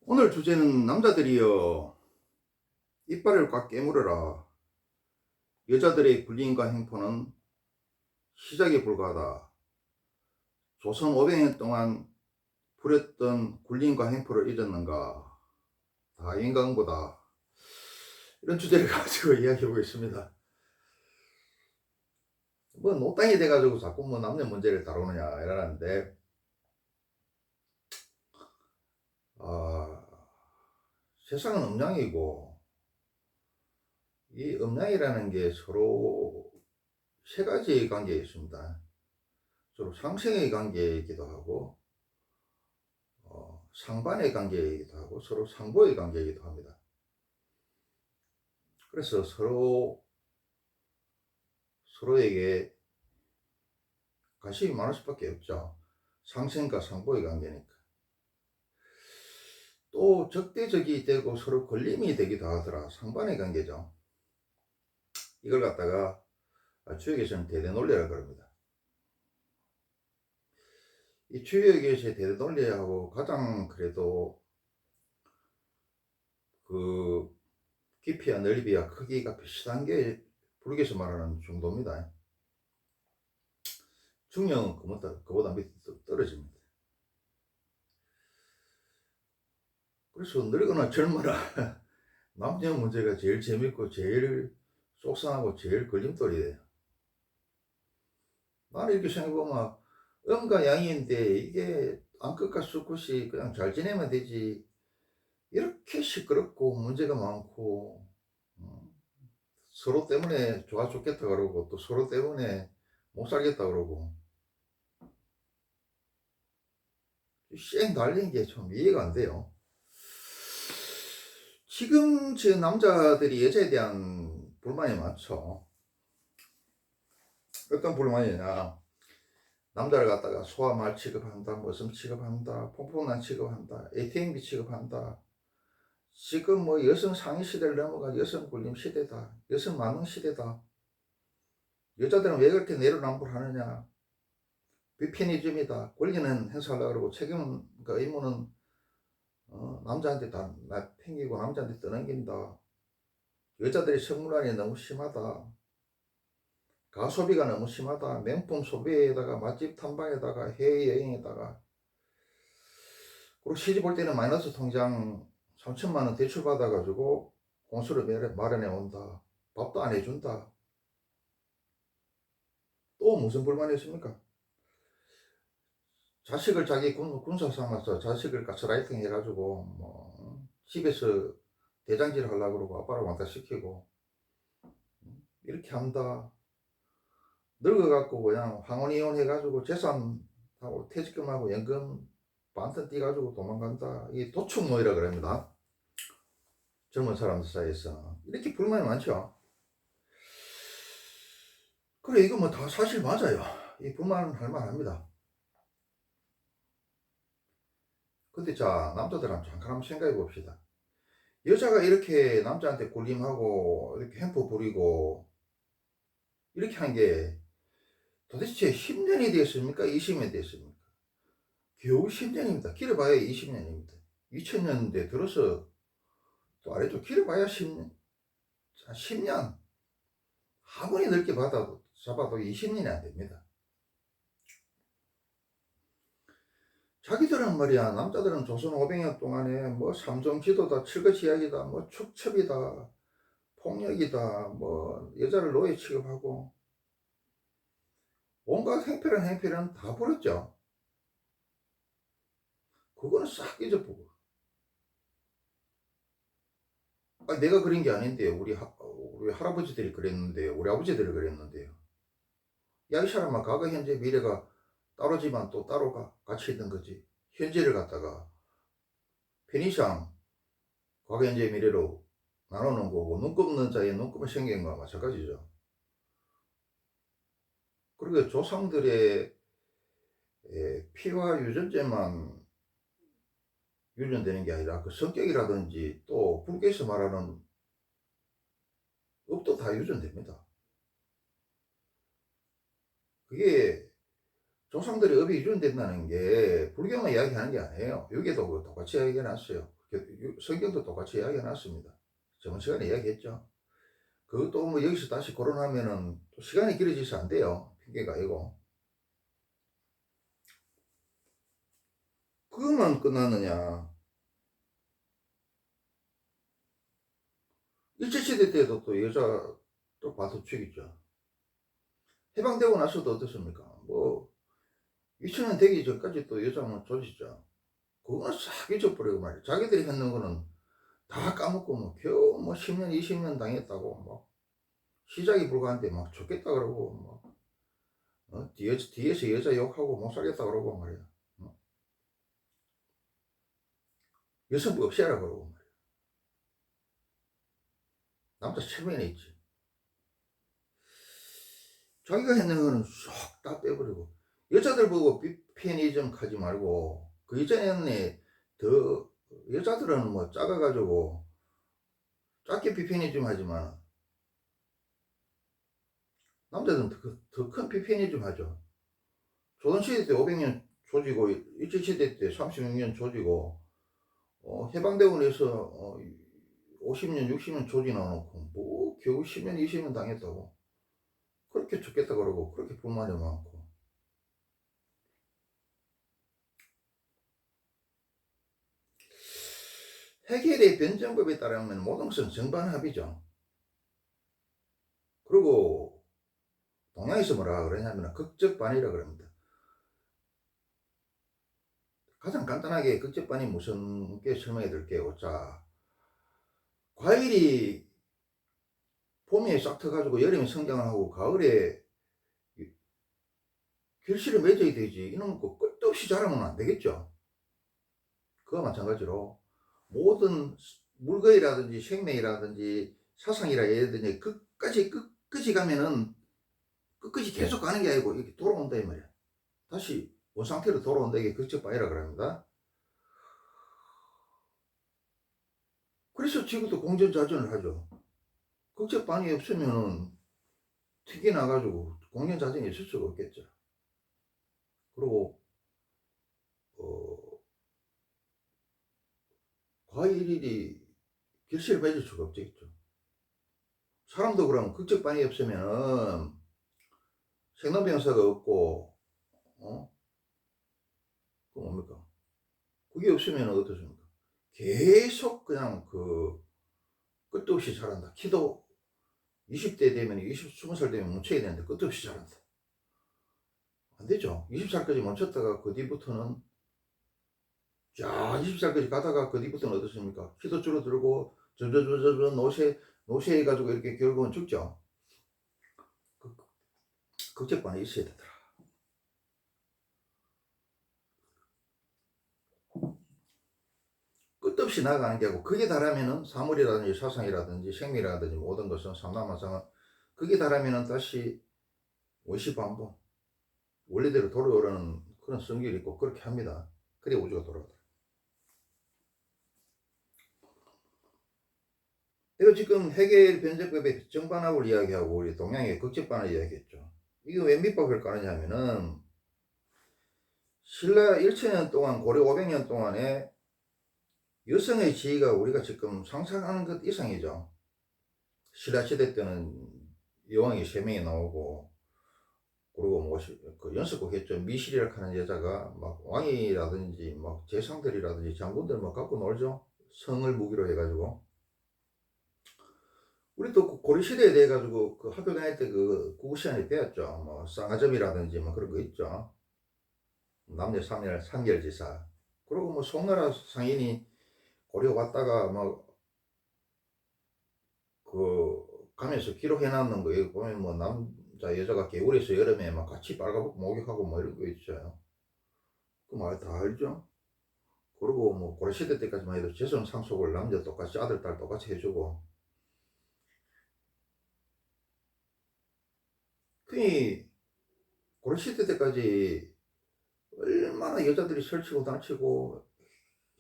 오늘 주제는 남자들이여 이빨을 꽉 깨물어라. 여자들의 불륜과 행포는 시작에 불과하다. 조선 500년 동안 부렸던 불륜과 행포를 잊었는가? 다 인간보다. 이런 주제를 가지고 이야기해 보겠습니다. 뭐 노땅이 돼가지고 자꾸 뭐 남녀 문제를 다루느냐 이러는데, 세상은 음양이고 이 음양이라는 게 서로 세 가지의 관계에 있습니다. 서로 상생의 관계이기도 하고 상반의 관계이기도 하고 서로 상보의 관계이기도 합니다. 그래서 서로에게 관심이 많을 수밖에 없죠. 상생과 상보의 관계니까. 또 적대적이 되고 서로 걸림이 되기도 하더라. 상반의 관계죠. 이걸 갖다가 주역에서는 대대논리라고 그럽니다. 이 주역에서의 대대논리하고 가장 그래도 그 깊이와 넓이와 크기가 비슷한 게 불교에서 말하는 중도입니다. 중력은 그보다 밑에 떨어집니다. 그래서 늙거나 젊어라 남녀 문제가 제일 재밌고 제일 속상하고 제일 걸림돌이에요. 나는 이렇게 생각해보면 음과 양인데 이게 암컷과 수컷이 그냥 잘 지내면 되지, 이렇게 시끄럽고 문제가 많고 서로 때문에 좋아 죽겠다 그러고 또 서로 때문에 못 살겠다 그러고 쌩 달린 게 좀 이해가 안 돼요. 지금 제 남자들이 여자에 대한 불만이 많죠. 어떤 불만이냐, 남자를 갖다가 소아말 취급한다, 머슴 취급한다, 퐁퐁난 취급한다, ATM기 취급한다. 지금 뭐 여성 상위 시대를 넘어가 여성 군림 시대다, 여성 만능 시대다. 여자들은 왜 그렇게 내로남불하느냐, 비페니즘이다. 권리는 행사하려고 그러고 책임은, 그러니까 의무는 남자한테 다 팽기고 남자한테 떠넘긴다. 여자들이 성문란이 너무 심하다. 가소비가 너무 심하다. 명품 소비에다가 맛집 탐방에다가 해외여행에다가, 그리고 시집 올 때는 마이너스 통장 3천만 원 대출 받아가지고 공수를 마련해 온다. 밥도 안 해준다. 또 무슨 불만이 있습니까? 자식을 자기 군사 삼아서 자식을 가스라이팅 해가지고 뭐 집에서 대장질 하려고 그러고 아빠를 왕따 시키고 이렇게 한다. 늙어갖고 그냥 황혼이혼 해가지고 재산하고 퇴직금하고 연금 반턴 띄가지고 도망간다. 이게 도축노이라 그럽니다. 젊은 사람들 사이에서 이렇게 불만이 많죠. 그래, 이거 뭐 다 사실 맞아요. 이 불만은 할 만합니다. 근데 자, 남자들한테 잠깐 한번 생각해 봅시다. 여자가 이렇게 남자한테 굴림하고 이렇게 햄프 부리고 이렇게 한 게 도대체 10년이 됐습니까? 20년이 됐습니까? 겨우 10년입니다. 길어봐야 20년입니다. 2000년대 들어서 또 아래쪽 길어봐야 10년. 자, 10년. 아무리 넓게 잡아도 20년이 안 됩니다. 자기들은 말이야, 남자들은 조선 500년 동안에 뭐 삼종 지도다, 칠거지 이야기다, 뭐 축첩이다, 폭력이다, 뭐 여자를 노예 취급하고 온갖 행패는 다 부렸죠. 그거는 싹 잊어보고. 내가 그린 게 아닌데요. 우리 할아버지들이 그랬는데요. 우리 아버지들이 그랬는데요. 야, 이 사람아, 과거, 현재, 미래가 따로지만 또 따로 같이 있는 거지. 현재를 갖다가 편의상 과거, 현재, 미래로 나누는 거고, 눈꼽는 자에 눈곱을 생긴 거와 마찬가지죠. 그리고 조상들의 피와 유전제만 유전되는 게 아니라 그 성격이라든지 또 불교에서 말하는 업도 다 유전됩니다. 그게 조상들의 업이 유전된다는 게 불교만 이야기하는 게 아니에요. 여기에도 똑같이 이야기해놨어요. 성경도 똑같이 이야기해 놨습니다. 저번 시간에 이야기했죠. 그것도 뭐 여기서 다시 거론하면은 또 시간이 길어져서 안 돼요. 핑계가 아니고. 그것만 끝났느냐. 일제시대 때도 또 여자 또 봐도 죽이죠. 해방되고 나서도 어떻습니까? 뭐 2000년 되기 전까지 또 여자만 조지죠. 그거는 싹 잊어버리고 말이야. 자기들이 했는 거는 다 까먹고 뭐 겨우 뭐 10년 20년 당했다고 뭐 시작이 불과한데 막 죽겠다 그러고 뭐 뒤에서 여자 욕하고 못 살겠다 그러고 말이야. 여성부 없애라 그러고 말이야. 남자 체면에 있지. 자기가 했는 거는 쏙 다 빼버리고 여자들 보고 비페니즘 하지 말고 그 이전에는 더 여자들은 뭐 작아가지고 작게 비페니즘 하지만 남자들은 더 큰 비페니즘 하죠. 조선시대 때 500년 조지고 일제시대 때 36년 조지고 해방되고 나서 50년 60년 조지 나놓고 뭐 겨우 10년 20년 당했다고 그렇게 죽겠다 그러고 그렇게 불만이 많고 해결의 변정법에 따르면 모든 것은 정반합이죠. 그리고 동양에서 뭐라 그러냐면 극적반이라 그럽니다. 가장 간단하게 극적반이 무슨 게 설명해 드릴게요. 자, 과일이 봄에 싹 터가지고 여름에 성장을 하고 가을에 결실을 맺어야 되지. 이놈 거 끝도 없이 자라면 안 되겠죠. 그와 마찬가지로 모든 물건이라든지 생명이라든지 사상이라든지 끝까지 가면은 끝까지 계속 가는 게 아니고 이렇게 돌아온다 이 말이야. 다시 원상태로 돌아온다. 이게 극적반이라 그럽니다. 그래서 지금도 공전자전을 하죠. 극적반이 없으면은 튀겨나가지고 공전자전이 있을 수가 없겠죠. 그리고 과일이 결실을 맺을 수가 없겠죠. 사람도 그러면 극적반이 없으면은 생로병사가 없고 그 뭡니까? 그게 없으면 어떻습니까? 계속 그냥 끝도 없이 자란다. 키도 20대 되면 20살 되면 멈춰야 되는데 끝도 없이 자란다. 안 되죠. 20살까지 멈췄다가 그 뒤부터는 20살까지 가다가 그 뒤부터는 어떻습니까? 키도 줄어들고 점점 노쇠해가지고 이렇게 결국은 죽죠. 극적반이 있어야 되더라. 끝없이 나가는 게 아니고 그게 달하면은 사물이라든지 사상이라든지 생미라든지 모든 것은 삼라만상은 그게 달하면은 다시 원시반복 원래대로 돌아오라는 그런 성질이 있고 그렇게 합니다. 그래 우주가 돌아가더라. 내가 지금 해겔 변제법의 정반합을 이야기하고 우리 동양의 극적반을 이야기했죠. 이게 왜 밑밥을 까느냐면은 신라 1000년 동안 고려 500년 동안에 여성의 지위가 우리가 지금 상상하는 것 이상이죠. 신라시대 때는 여왕이 3명이 나오고 그리고 뭐 그 연습국 했죠. 미실이라 하는 여자가 막 왕이라든지 막 재상들이라든지 장군들 막 갖고 놀죠. 성을 무기로 해가지고. 우리도 고려시대에 대해 가지고 그 학교 다닐 때 그 국어 시간에 배웠죠. 뭐 쌍화점이라든지 뭐 그런 거 있죠. 남녀 상렬지사. 그리고 뭐 송나라 상인이 고려 왔다가 막 그 가면서 기록해 놨는 거 여기 보면 뭐 남자 여자가 개울에서 여름에 막 같이 빨가벗고 목욕하고 뭐 이런 거 있죠. 그 말 다 알죠. 그리고 뭐 고려시대 때까지만 해도 재선 상속을 남자 똑같이 아들 딸 똑같이 해주고 그 고려시대 때까지 얼마나 여자들이 설치고 단치고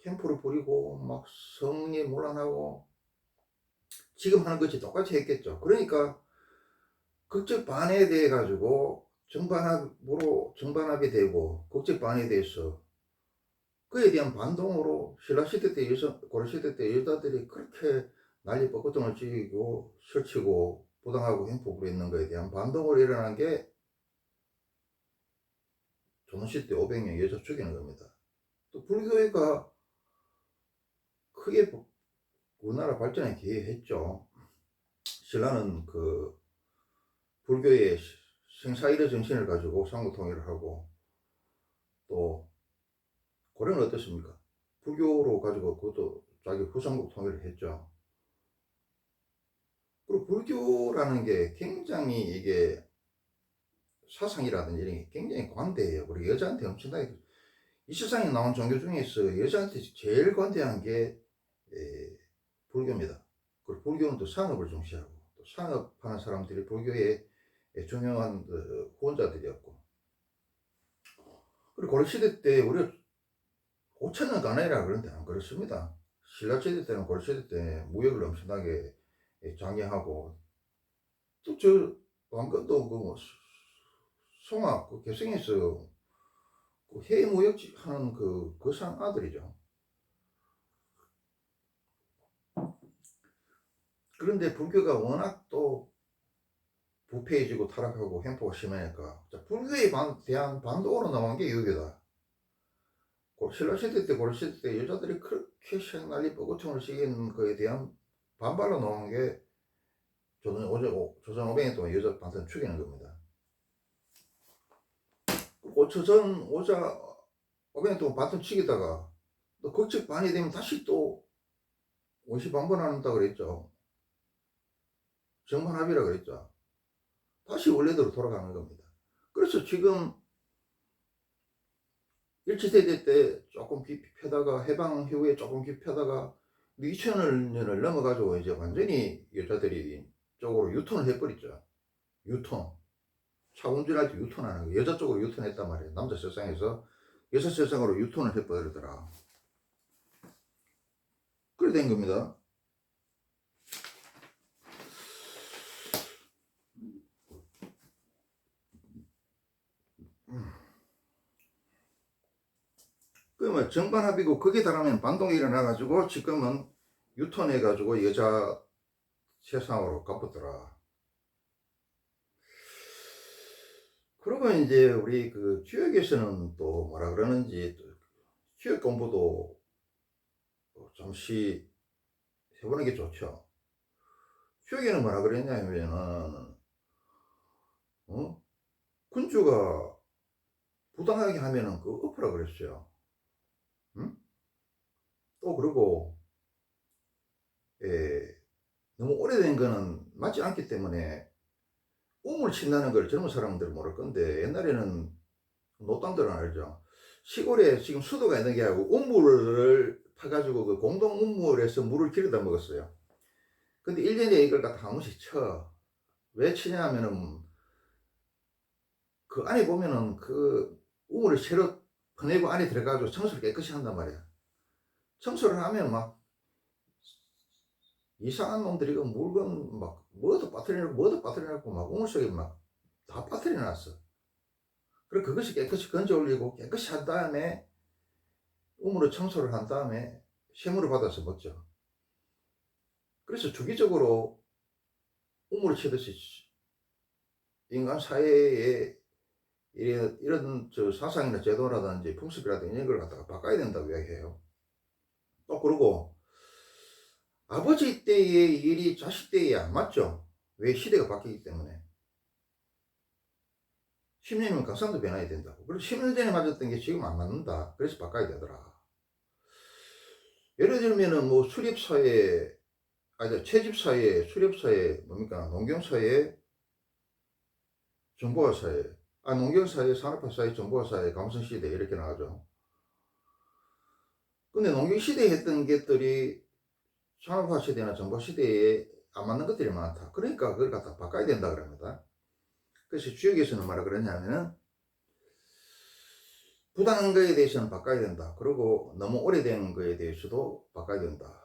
캠프를 부리고 막 성리 몰란하고 지금 하는 것이 똑같이 했겠죠. 그러니까 극적 반에 대해 가지고 정반합이 되고 극적 반에 대해서 그에 대한 반동으로 신라시대 때 고려시대 때 여자들이 그렇게 난리 뻐꾸통을 지고 설치고 부당하고 행포부로 있는 거에 대한 반동으로 일어난 게 조선시대 500년 여자 죽이는 겁니다. 또 불교가 크게 우리나라 발전에 기여했죠. 신라는 그 불교의 생사일의 정신을 가지고 상부통일을 하고, 또 고려는 어떻습니까? 불교로 가지고 그것도 자기 후삼국 통일을 했죠. 그리고 불교라는 게 굉장히 이게 사상이라든지 이런 게 굉장히 관대해요. 그리고 여자한테 엄청나게, 이 세상에 나온 종교 중에서 여자한테 제일 관대한 게 불교입니다. 그리고 불교는 또 산업을 중시하고, 또 산업하는 사람들이 불교의 중요한 후원자들이었고, 그리고 고려시대 때 우리가 5천년 가나이라 그러는데 안 그렇습니다. 신라시대 때는 고려시대 때 무역을 엄청나게 장려하고, 또 저 왕건도 그 송악 그 개성에서 그 해외 무역 하는 그 상 아들이죠. 그런데 불교가 워낙 또 부패해지고 타락하고 횡포가 심하니까 불교에 대한 반동으로 나온 게 유교다. 신라시대 때 고려시대 때 여자들이 그렇게 생난리 뻐거통을 시키는 거에 대한 반발로 나온 게 조선 500년 동안 여자 반thân 죽이는 겁니다. 조선 오자 500년 동안 반thân 죽이다가 또 극적 반이 되면 다시 또 원시 반반한다 그랬죠. 정반합이라 그랬죠. 다시 원래대로 돌아가는 겁니다. 그래서 지금 일제세대 때 조금 깊이 펴다가 해방 이후에 조금 깊이 펴다가 2000년을 넘어가지고 이제 완전히 여자들이 쪽으로 유턴을 해버렸죠. 유턴. 차 운전할 때 유턴하는 거. 여자 쪽으로 유턴했단 말이에요. 남자 세상에서 여자 세상으로 유턴을 해버리더라. 그래 된 겁니다. 그러면 정반합이고 그게 다르면 반동이 일어나가지고 지금은 유턴해가지고 여자 세상으로 가쁘더라. 그러고 이제 우리 그 주역에서는 또 뭐라 그러는지 주역 공부도 잠시 해보는 게 좋죠. 주역에는 뭐라 그랬냐면은 군주가 부당하게 하면은 그 엎으라 그랬어요. 응? 또 그리고 너무 오래된 거는 맞지 않기 때문에 우물 친다는 걸 젊은 사람들은 모를 건데, 옛날에는 노땅들은 알죠. 시골에 지금 수도가 있는 게 아니고 우물을 파가지고 그 공동 우물에서 물을 길어다 먹었어요. 근데 1년에 이걸 갖다 한 번씩 쳐. 왜 치냐 하면은 그 안에 보면은 그 우물을 새로 퍼내고 안에 들어가지고 청소를 깨끗이 한단 말이야. 청소를 하면 막 이상한 놈들이 그 물건 막 뭐도 빠뜨려놓고 막 우물 속에 막 다 빠뜨려놨어. 그리고 그것이 깨끗이 건져 올리고 깨끗이 한 다음에 우물을 청소를 한 다음에 샘물을 받아서 먹죠. 그래서 주기적으로 우물을 치듯이 인간 사회에 이런 저 사상이나 제도라든지 풍습이라든지 이런 걸 갖다가 바꿔야 된다고 이야기해요. 또 그러고 아버지 때의 일이 자식 때에 안 맞죠. 왜? 시대가 바뀌기 때문에. 10년이면 각성도 변화해야 된다고. 그리고 10년 전에 맞았던 게 지금 안 맞는다. 그래서 바꿔야 되더라. 예를 들면은 뭐 수립사회, 채집사회, 수렵사회, 뭡니까? 농경사회, 정보화사회, 농경사회, 산업화사회, 정보화사회, 감성시대 이렇게 나가죠. 근데 농경시대에 했던 것들이 산업화시대나 정보시대에 안 맞는 것들이 많다. 그러니까 그걸 갖다 바꿔야 된다 그럽니다. 그래서 주역에서는 뭐라 그러냐면은 부당한 거에 대해서는 바꿔야 된다. 그리고 너무 오래된 거에 대해서도 바꿔야 된다.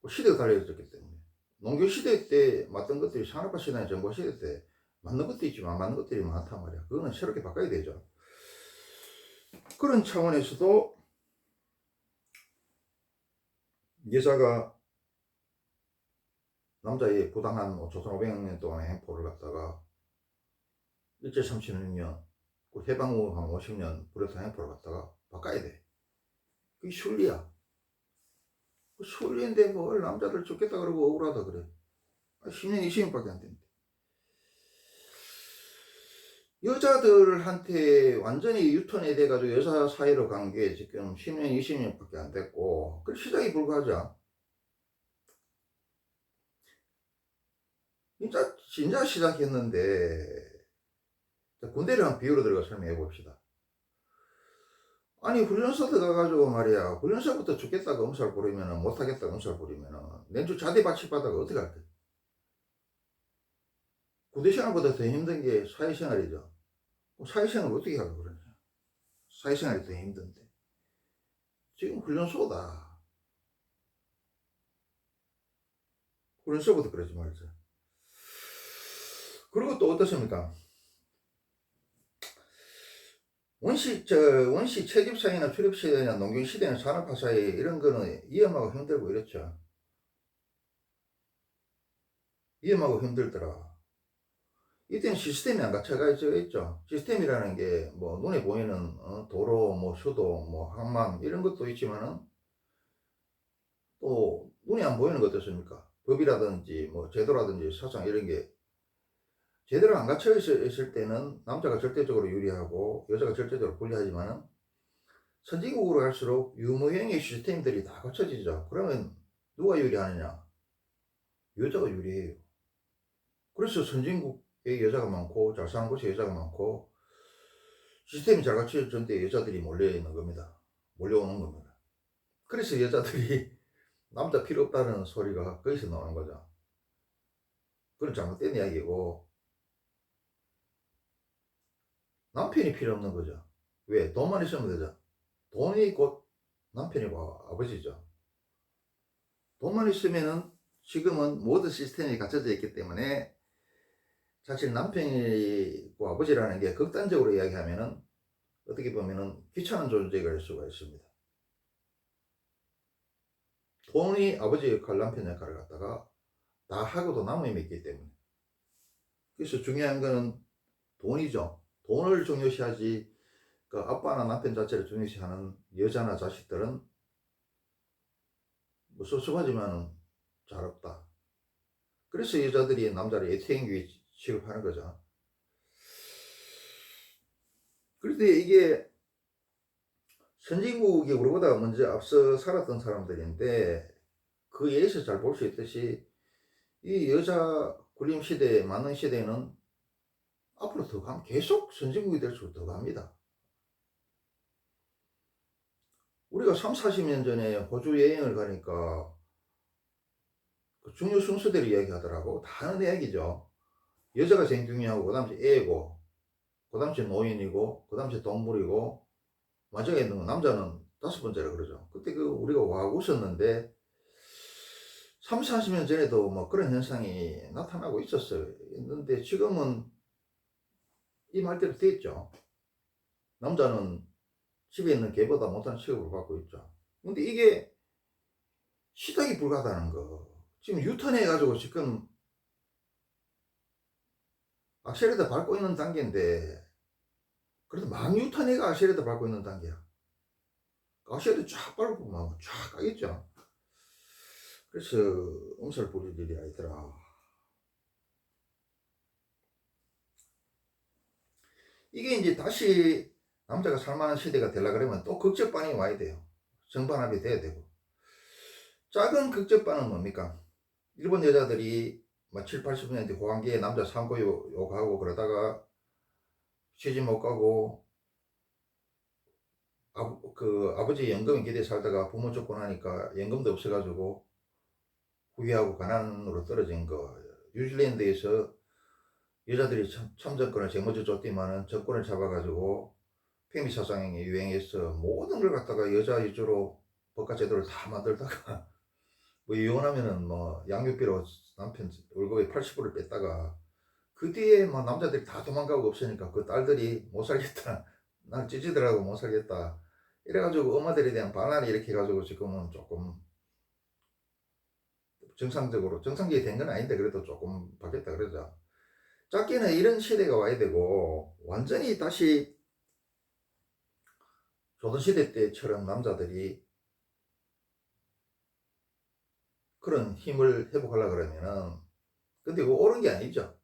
시대가 달라졌기 때문에. 농경시대 때 맞던 것들이 산업화시대나 정보시대 때 맞는 것도 있지만 안 맞는 것들이 많단 말이야. 그거는 새롭게 바꿔야 되죠. 그런 차원에서도 여자가 남자의 부당한 1,500년 동안의 행포를 갖다가 일제 36년, 해방 후 한 50년 불효한 행포를 갖다가 바꿔야 돼. 그게 순리야. 순리인데 뭘 남자들 죽겠다 그러고 억울하다 그래. 10년, 20년밖에 안 된대. 여자들한테 완전히 유턴이 돼가지고 여자 사이로 간 게 지금 10년, 20년밖에 안 됐고, 그 시작이 불가하죠. 진짜 시작했는데, 군대를 한 비유로 들어가 설명해 봅시다. 아니, 훈련소 들어가가지고 말이야, 훈련소부터 죽겠다고 엄살 부리면은, 못하겠다고 엄살 부리면은, 내주 자대 받치받다가 어떻게 할까? 군대 생활보다 더 힘든 게 사회생활이죠. 사회생활을 어떻게 하려고 그러냐. 사회생활이 더 힘든데. 지금 훈련소다. 훈련소부터 그러지 말자. 그리고 또 어떻습니까? 원시 채집사회나 출입시대나 농경시대나 산업화사회 이런 거는 위험하고 힘들고 이렇죠. 위험하고 힘들더라. 이때는 시스템이 안 갖춰가 있죠. 시스템이라는 게 뭐 눈에 보이는 도로, 뭐 수도, 뭐 항만 이런 것도 있지만은 또 눈에 안 보이는 것 어떻습니까? 법이라든지 뭐 제도라든지 사상 이런 게 제대로 안 갖춰 있을 때는 남자가 절대적으로 유리하고 여자가 절대적으로 불리하지만은 선진국으로 갈수록 유무형의 시스템들이 다 갖춰지죠. 그러면 누가 유리하느냐? 여자가 유리해요. 그래서 선진국에 여자가 많고 잘 사는 곳에 여자가 많고 시스템이 잘 갖춰졌는데 여자들이 몰려있는 겁니다. 몰려오는 겁니다. 그래서 여자들이 남자 필요 없다는 소리가 거기서 나오는 거죠. 그건 잘못된 이야기고 남편이 필요 없는 거죠. 왜? 돈만 있으면 되죠. 돈이 곧 남편이고 아버지죠. 돈만 있으면은 지금은 모든 시스템이 갖춰져 있기 때문에 사실 남편이고 아버지라는 게 극단적으로 이야기하면은 어떻게 보면은 귀찮은 존재가 될 수가 있습니다. 돈이 아버지 역할, 남편 역할을 갖다가 다 하고도 남음이 있기 때문에. 그래서 중요한 거는 돈이죠. 돈을 중요시하지, 그 아빠나 남편 자체를 중요시하는 여자나 자식들은 뭐 섭섭하지만은 잘 없다. 그래서 여자들이 남자를 애태행귀 취급하는 거죠. 그런데 이게 선진국이 우리보다 먼저 앞서 살았던 사람들인데 그 예에서 잘 볼 수 있듯이 이 여자 군림 시대, 만능 시대는 앞으로 더 가면 계속 선진국이 될수록 더 갑니다. 우리가 3, 40년 전에 호주 여행을 가니까 그 중요 순서대로 이야기하더라고. 다 하는 이야기죠. 여자가 제일 중요하고, 그 다음에 애고, 그 다음에 노인이고, 그 다음에 동물이고, 마지막에 있는 건 남자는 5번째라 그러죠. 그때 우리가 와 웃었는데, 3, 40년 전에도 뭐 그런 현상이 나타나고 있었어요. 있는데 지금은 이 말대로 됐죠. 남자는 집에 있는 개보다 못한 취급을 받고 있죠. 근데 이게 시작이 불가하다는 거. 지금 유턴해가지고 지금 악셀레터 밟고 있는 단계인데, 그래도 막 유턴해가 악셀레터 밟고 있는 단계야. 악셀레터 쫙 밟고 막 쫙 가겠죠. 그래서 엄살 부릴 일이 아니더라. 이게 이제 다시 남자가 살만한 시대가 되려 그러면 또 극적반이 와야 돼요. 정반합이 돼야 되고. 작은 극적반은 뭡니까? 일본 여자들이 막 7, 80년대 호황기에 남자 상고 욕하고 그러다가 시집 못 가고 아버지 연금 기대에 살다가 부모 쫓고 나니까 연금도 없어가지고 후회하고 가난으로 떨어진 거. 뉴질랜드에서 여자들이 참정권을 쟁여져 줬더니만은 정권을 잡아가지고 페미 사상이 유행해서 모든 걸 갖다가 여자 위주로 법과 제도를 다 만들다가 뭐 이혼하면은 뭐 양육비로 남편 월급의 80%를 뺐다가 그 뒤에 뭐 남자들이 다 도망가고 없으니까 그 딸들이 못 살겠다 난 찌지더라고 못 살겠다. 이래가지고 엄마들에 대한 반환이 이렇게 해가지고 지금은 조금 정상적이 된 건 아닌데 그래도 조금 바뀌었다 그러죠. 작게는 이런 시대가 와야 되고 완전히 다시 조선시대 때처럼 남자들이 그런 힘을 회복하려고 그러면은 근데 그거 옳은 게 아니죠.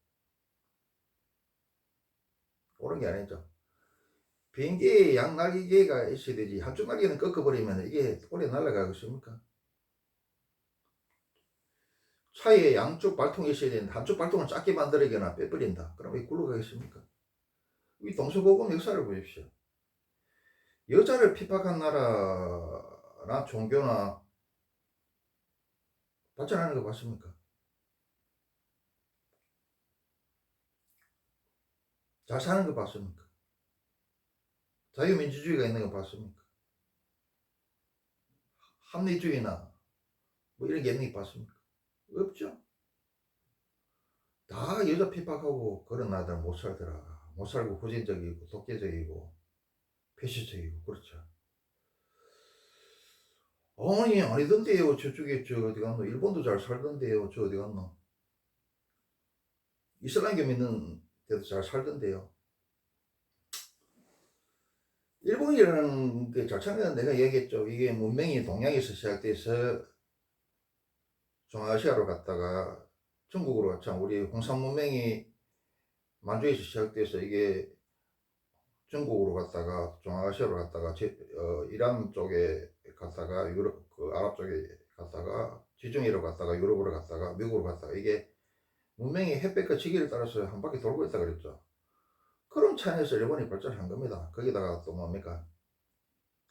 옳은 게 아니죠. 비행기에 양날개가 있어야 되지 한쪽 날개는 꺾어버리면 이게 오래 날아가겠습니까? 차에 양쪽 발통이 있어야 되는데 한쪽 발통을 작게 만들거나 빼버린다. 그럼 왜 굴러가겠습니까? 이 동서고금 역사를 보십시오. 여자를 핍박한 나라나 종교나 발전하는 거 봤습니까? 잘 사는 거 봤습니까? 자유민주주의가 있는 거 봤습니까? 합리주의나 뭐 이런 게 있는 거 봤습니까? 없죠. 다 여자 핍박하고 그런 나라들 못 살더라. 못 살고 후진적이고 독재적이고 패시적이고 그렇죠. 아니 아니던데요. 저쪽에 저 어디 갔노? 일본도 잘 살던데요. 저 어디 갔노? 이슬람교 믿는 데도 잘 살던데요. 일본이라는 게 잘 참여는 내가 얘기했죠. 이게 문명이 동양에서 시작돼서 중앙아시아로 갔다가 중국으로 참 우리 홍산 문명이 만주에서 시작돼서 이게 중국으로 갔다가 중앙아시아로 갔다가 이란 쪽에 갔다가 유럽 그 아랍 쪽에 갔다가 지중해로 갔다가 유럽으로 갔다가 미국으로 갔다가 이게 문명이 햇볕과 지기를 따라서 한 바퀴 돌고 있다 그랬죠. 그런 차원에서 일본이 발전한 겁니다. 거기다가 또 뭡니까?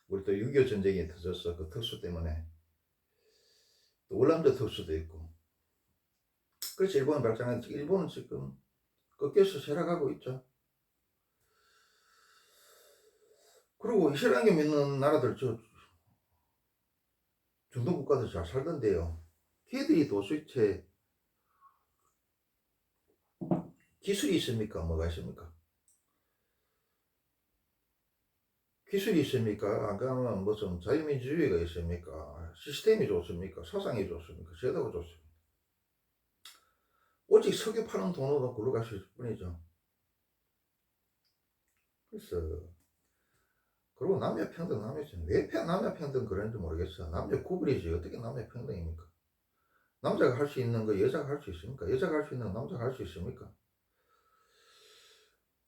우리 또 6.25 전쟁이 터졌어. 그 특수 때문에. 또 월남전 특수도 있고. 그래서 일본이 발전한, 일본은 지금 꺾여서 쇠락하고 있죠. 그리고 이슬람교 믿는 나라들, 중동 국가들 잘 살던데요. 걔들이 도대체 기술이 있습니까? 뭐가 있습니까? 기술이 있습니까? 안 그러면 무슨 자유민주주의가 있습니까? 시스템이 좋습니까? 사상이 좋습니까? 제도가 좋습니까? 오직 석유 파는 돈으로 굴러가실 뿐이죠. 그래서 그리고 남녀평등 왜 남녀평등 그런지 모르겠어. 남녀 구분이지 어떻게 남녀평등입니까? 남자가 할 수 있는 거 여자가 할 수 있습니까? 여자가 할 수 있는 거 남자가 할 수 있습니까?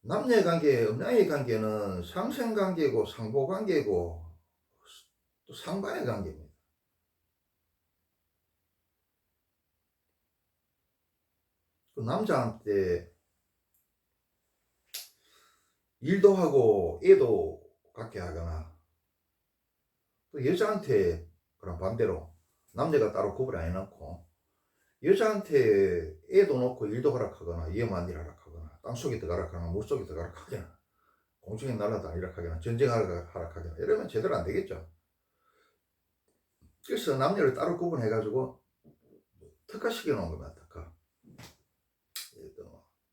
남녀의 관계, 음양의 관계는 상생관계고 상보관계고 또 상반의 관계입니다. 그 남자한테 일도 하고 애도 갖게 하거나 또 여자한테 그런 반대로 남녀가 따로 구분 안 해놓고 여자한테 애도 놓고 일도 하락하거나 위험한 일 하락하거나 땅속에 들어가락하거나 물속에 들어가락하거나 공중에 날아다니락하거나 전쟁하락하거나 이러면 제대로 안 되겠죠. 그래서 남녀를 따로 구분해가지고 특화시켜 놓은 겁니다. 특화.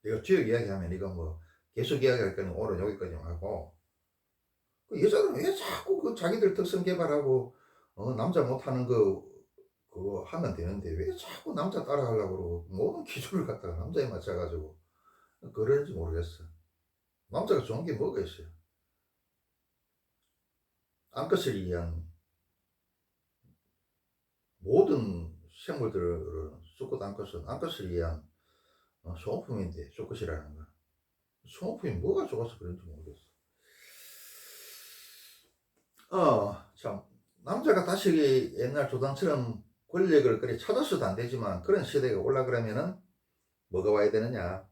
내가 지역 이야기하면 이거 뭐 계속 이야기할 거는 오늘 여기까지만 하고 그 여자들은 왜 자꾸 그 자기들 특성 개발하고 남자 못하는 거 그거 하면 되는데 왜 자꾸 남자 따라하려고 그러고 모든 기준을 갖다가 남자에 맞춰가지고 그런지 모르겠어. 남자가 좋은 게 뭐가 있어요? 암컷을 위한 모든 생물들을 수컷 암컷은 암컷을 위한 소모품인데 수컷이라는 거. 소모품이 뭐가 좋아서 그런지 모르겠어. 참 남자가 다시 옛날 조당처럼 권력을 그리 찾아서도 안 되지만 그런 시대가 올라 그러면은 뭐가 와야 되느냐?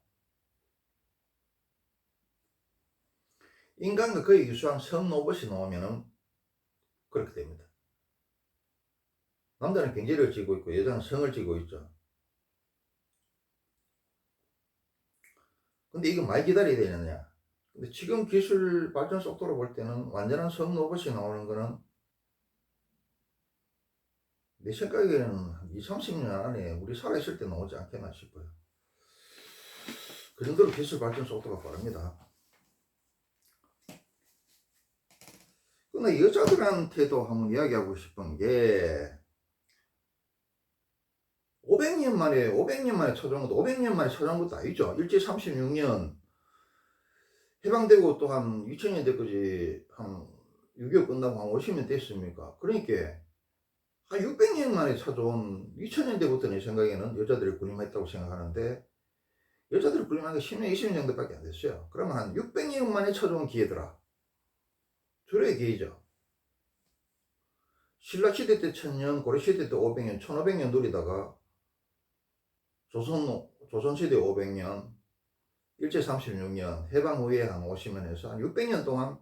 인간과 거의 유사한 성 로봇이 나오면은 그렇게 됩니다. 남자는 경제력을 쥐고 있고 여자는 성을 쥐고 있죠. 근데 이거 많이 기다려야 되느냐? 근데 지금 기술 발전 속도로 볼 때는 완전한 성 로봇이 나오는 거는 내 생각에는 한 2, 30년 안에 우리 살아있을 때 나오지 않겠나 싶어요. 그 정도로 기술 발전 속도가 빠릅니다. 근데 여자들한테도 한번 이야기하고 싶은 게 500년 만에 찾아온 것도 500년 만에 찾아온 것도 아니죠. 일제 36년 해방되고 또 한 2000년대까지 한 6.25 끝나고 한 50년 됐습니까? 그러니까 한 600년 만에 찾아온 2000년대부터 내 생각에는 여자들이 군림했다고 생각하는데 여자들이 군림한 게 10년, 20년 정도밖에 안 됐어요. 그러면 한 600년 만에 찾아온 기회더라. 저의 기회죠. 신라시대 때 1000년, 고려시대 때 500년, 1500년 누리다가 조선시대 500년, 일제 36년, 해방 후에 한 50년 해서 한 600년 동안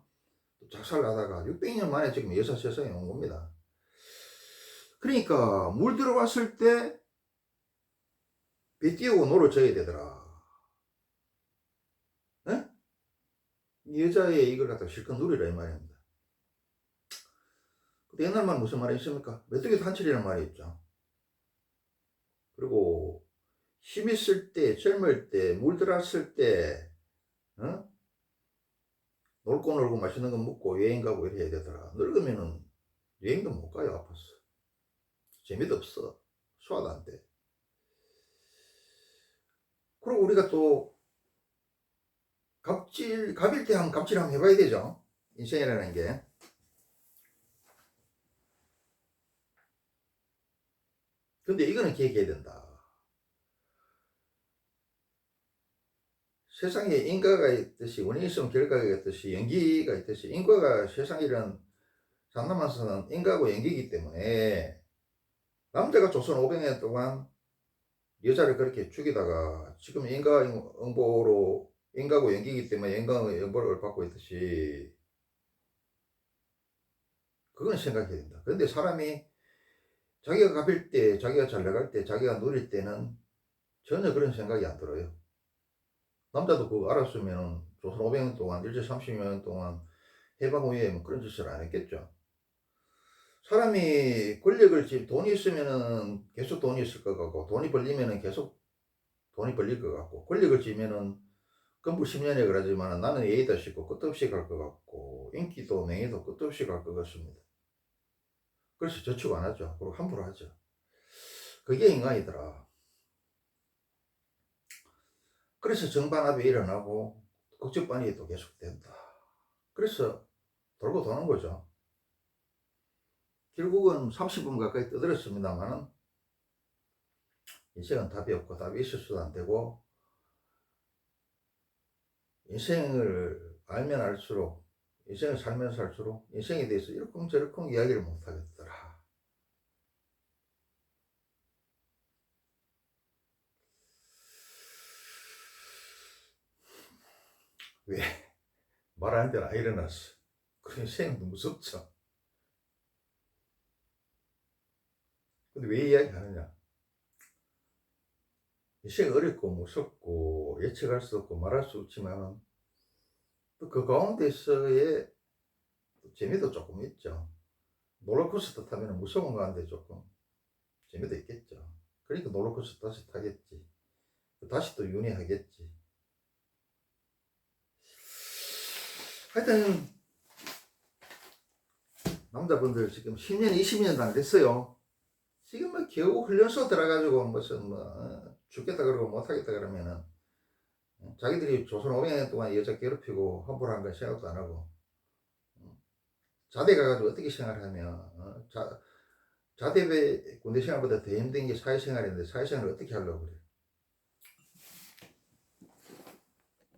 작살나다가 600년 만에 지금 여사 세상에 온 겁니다. 그러니까 물 들어왔을 때 배 띄우고 노를 져야 되더라. 에? 여자의 이걸 갖다 실컷 누리라 이 말입니다. 근데 옛날 말 무슨 말이 있습니까? 메뚜기 단철이라는 말이 있죠. 그리고 힘 있을 때, 젊을 때, 물 들어왔을 때, 어? 놀고 맛있는 거 먹고 여행 가고 이래야 되더라. 늙으면은 여행도 못 가요. 아파서. 재미도 없어. 소화도 안 돼. 그리고 우리가 또 갑일 때 한번 갑질 한번 해봐야 되죠. 인생이라는 게. 근데 이거는 기억해야 된다. 세상에 인과가 있듯이 원인이 있으면 결과가 있듯이 연기가 있듯이 인과가 세상이란 장남한서는 인과하고 연기이기 때문에 남자가 조선 500년 동안 여자를 그렇게 죽이다가 지금 인과응보로 인과고 연기이기 때문에 인과응보를 받고 있듯이 그건 생각해야 된다. 그런데 사람이 자기가 갚을 때, 자기가 잘 나갈 때, 자기가 누릴 때는 전혀 그런 생각이 안 들어요. 남자도 그거 알았으면 조선 500년 동안, 일제 30년 동안 해방 후에 뭐 그런 짓을 안 했겠죠. 사람이 돈이 있으면은 계속 돈이 있을 것 같고, 돈이 벌리면은 계속 돈이 벌릴 것 같고, 권력을 쥐면은 건부 10년에 그러지만 나는 예의다 싶고 끝도 없이 갈 것 같고, 인기도 명예도 끝도 없이 갈 것 같습니다. 그래서 저축 안 하죠. 그리고 함부로 하죠. 그게 인간이더라. 그래서 정반합이 일어나고 국적반이 또 계속된다. 그래서 돌고 도는 거죠. 결국은 30분 가까이 떠들었습니다만은 인생은 답이 없고 답이 있어서도 안 되고 인생을 알면 알수록 인생을 살면 살수록 인생에 대해서 이러쿵저러쿵 이야기를 못 하겠더라. 왜? 말하는 대로 안 일어났어. 그 인생은 무섭죠. 근데 왜 이야기하느냐? 인생 어렵고 무섭고 예측할 수 없고 말할 수 없지만 또 그 가운데서의 재미도 조금 있죠. 롤러코스터 타면 무서운 거 한데 조금 재미도 있겠죠. 그러니까 롤러코스터 다시 타겠지. 다시 또 윤회하겠지. 하여튼 남자분들 지금 10년, 20년도 안 됐어요. 지금 뭐 겨우 훈련소 들어가지고 무슨 뭐 죽겠다 그러고 못하겠다 그러면은 자기들이 조선 500년 동안 여자 괴롭히고 함부로 한 건 생각도 안 하고 자대 가가지고 어떻게 생활하면 자대 군대 생활보다 더 힘든 게 사회생활인데 사회생활을 어떻게 하려고 그래.